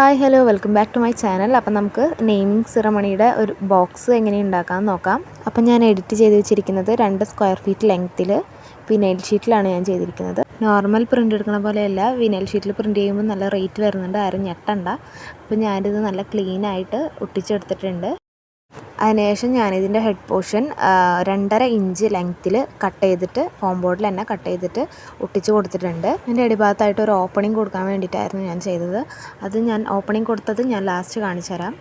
Hi hello welcome back to my channel. അപ്പം നമുക്ക് naming സെറമണിയുടെ ഒരു ബോക്സ് എങ്ങനെ ഉണ്ടാക്കാമെന്ന് നോക്കാം. അപ്പം ഞാൻ എഡിറ്റ് ചെയ്ത് വെച്ചിരിക്കുന്നത് 2 സ്ക്വയർ ഫീറ്റ് ലെങ്ത്തിൽ വിനൈൽ ഷീറ്റിലാണ് ഞാൻ ചെയ്തിരിക്കുന്നത്. നോർമൽ പ്രിൻ്റ് എടുക്കുന്ന പോലെയല്ല, വിനൈൽ ഷീറ്റിൽ പ്രിൻ്റ് ചെയ്യുമ്പോൾ നല്ല റേറ്റ് വരുന്നുണ്ട്, ആരും ഞെട്ടണ്ട. അപ്പം ഞാനിത് നല്ല ക്ലീനായിട്ട് ഒട്ടിച്ചെടുത്തിട്ടുണ്ട്. അതിനുശേഷം ഞാനിതിൻ്റെ ഹെഡ് പോർഷൻ 2.5 ഇഞ്ച് ലെങ്ത്തിൽ കട്ട് ചെയ്തിട്ട് ഫോം ബോർഡിൽ തന്നെ കട്ട് ചെയ്തിട്ട് ഒട്ടിച്ച് കൊടുത്തിട്ടുണ്ട്. എൻ്റെ അടിഭാഗത്തായിട്ട് ഒരു ഓപ്പണിംഗ് കൊടുക്കാൻ വേണ്ടിയിട്ടായിരുന്നു ഞാൻ ചെയ്തത്. അത് ഞാൻ ഓപ്പണിംഗ് കൊടുത്തത് ഞാൻ ലാസ്റ്റ് കാണിച്ചു തരാം.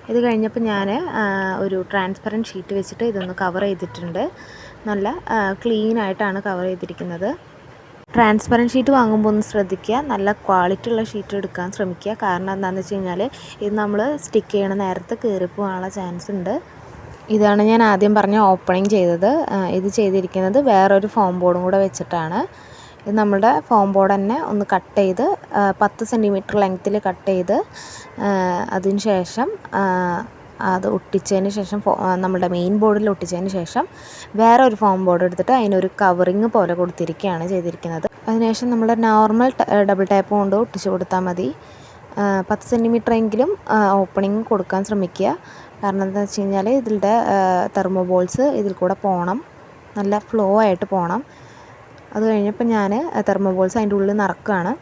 ഇത് കഴിഞ്ഞപ്പോൾ ഞാൻ ഒരു ട്രാൻസ്പെറൻറ്റ് ഷീറ്റ് വെച്ചിട്ട് ഇതൊന്ന് കവർ ചെയ്തിട്ടുണ്ട്. നല്ല ക്ലീനായിട്ടാണ് കവർ ചെയ്തിരിക്കുന്നത്. ട്രാൻസ്പെറൻറ്റ് ഷീറ്റ് വാങ്ങുമ്പോൾ ഒന്ന് ശ്രദ്ധിക്കുക, നല്ല ക്വാളിറ്റി ഉള്ള ഷീറ്റ് എടുക്കാൻ ശ്രമിക്കുക. കാരണം എന്താണെന്ന് വെച്ച് കഴിഞ്ഞാൽ ഇത് നമ്മൾ സ്റ്റിക്ക് ചെയ്യണ നേരത്ത് കീറിപ്പോകാനുള്ള ചാൻസ് ഉണ്ട്. ഇതാണ് ഞാൻ ആദ്യം പറഞ്ഞ ഓപ്പണിംഗ് ചെയ്തത്. ഇത് ചെയ്തിരിക്കുന്നത് വേറൊരു ഫോം ബോർഡും കൂടെ വെച്ചിട്ടാണ്. ഇത് നമ്മുടെ ഫോം ബോർഡ് തന്നെ ഒന്ന് കട്ട് ചെയ്ത് 10 സെൻറ്റിമീറ്റർ ലെങ്ത്തിൽ കട്ട് ചെയ്ത് അതിന് ശേഷം അത് ഒട്ടിച്ചതിന് ശേഷം നമ്മുടെ മെയിൻ ബോർഡിൽ ഒട്ടിച്ചതിന് ശേഷം വേറെ ഒരു ഫോം ബോർഡ് എടുത്തിട്ട് അതിനൊരു കവറിങ് പോലെ കൊടുത്തിരിക്കുകയാണ് ചെയ്തിരിക്കുന്നത്. അതിനുശേഷം നമ്മൾ നോർമൽ ഡബിൾ ടാപ്പ് കൊണ്ട് ഒട്ടിച്ച് കൊടുത്താൽ മതി. 10 സെൻറ്റിമീറ്റർ എങ്കിലും ഓപ്പണിങ് കൊടുക്കാൻ ശ്രമിക്കുക. കാരണം എന്താണെന്ന് വെച്ച് കഴിഞ്ഞാൽ ഇതിൻ്റെ തെർമോബോൾസ് ഇതിൽ കൂടെ പോകണം, നല്ല ഫ്ലോ ആയിട്ട് പോകണം. അത് കഴിഞ്ഞപ്പോൾ ഞാൻ തെർമോബോൾസ് അതിൻ്റെ ഉള്ളിൽ നിറക്കുകയാണ്.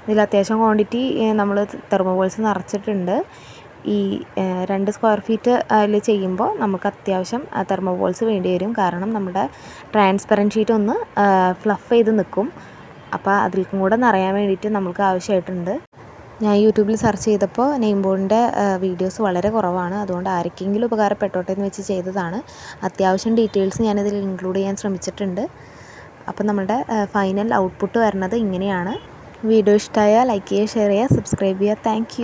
ഇതിൽ അത്യാവശ്യം ക്വാണ്ടിറ്റി നമ്മൾ തെർമോബോൾസ് നിറച്ചിട്ടുണ്ട്. ഈ 2 സ്ക്വയർ ഫീറ്റ് അതിൽ ചെയ്യുമ്പോൾ നമുക്ക് അത്യാവശ്യം തെർമോബോൾസ് വേണ്ടി വരും. കാരണം നമ്മുടെ ട്രാൻസ്പെറൻറ്റ് ഷീറ്റ് ഒന്ന് ഫ്ലഫ് ചെയ്ത് നിൽക്കും. അപ്പോൾ അതിൽക്കും കൂടെ നിറയാൻ വേണ്ടിയിട്ട് നമുക്ക് ആവശ്യമായിട്ടുണ്ട്. ഞാൻ യൂട്യൂബിൽ സെർച്ച് ചെയ്തപ്പോൾ നെയിം ബോർഡിൻ്റെ വീഡിയോസ് വളരെ കുറവാണ്. അതുകൊണ്ട് ആർക്കെങ്കിലും ഉപകാരപ്പെട്ടോട്ടെ എന്ന് വെച്ച് ചെയ്തതാണ്. അത്യാവശ്യം ഡീറ്റെയിൽസ് ഞാനിതിൽ ഇൻക്ലൂഡ് ചെയ്യാൻ ശ്രമിച്ചിട്ടുണ്ട്. അപ്പം നമ്മുടെ ഫൈനൽ ഔട്ട്പുട്ട് വരുന്നത് ഇങ്ങനെയാണ്. വീഡിയോ ഇഷ്ടമായാൽ ലൈക്ക് ചെയ്യുക, ഷെയർ ചെയ്യുക, സബ്സ്ക്രൈബ് ചെയ്യുക. താങ്ക്